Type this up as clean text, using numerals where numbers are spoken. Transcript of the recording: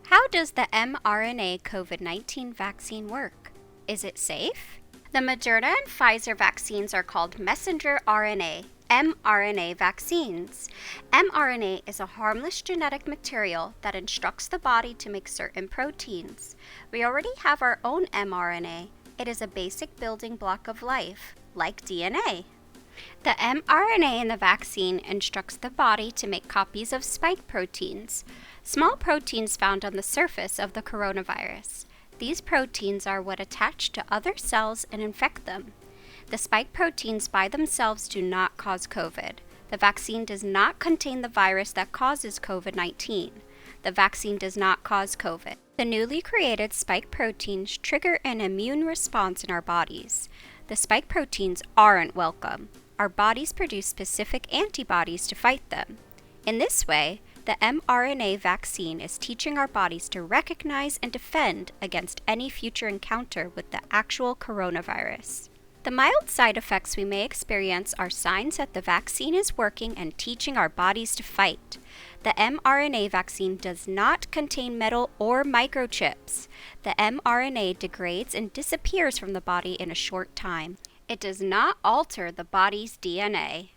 How does the mRNA COVID-19 vaccine work? Is it safe? The Moderna and Pfizer vaccines are called messenger RNA, mRNA vaccines. mRNA is a harmless genetic material that instructs the body to make certain proteins. We already have our own mRNA. It is a basic building block of life, like DNA. The mRNA in the vaccine instructs the body to make copies of spike proteins, small proteins found on the surface of the coronavirus. These proteins are what attach to other cells and infect them. The spike proteins by themselves do not cause COVID. The vaccine does not contain the virus that causes COVID-19. The vaccine does not cause COVID. The newly created spike proteins trigger an immune response in our bodies. The spike proteins aren't welcome. Our bodies produce specific antibodies to fight them. In this way, the mRNA vaccine is teaching our bodies to recognize and defend against any future encounter with the actual coronavirus. The mild side effects we may experience are signs that the vaccine is working and teaching our bodies to fight. The mRNA vaccine does not contain metal or microchips. The mRNA degrades and disappears from the body in a short time. It does not alter the body's DNA.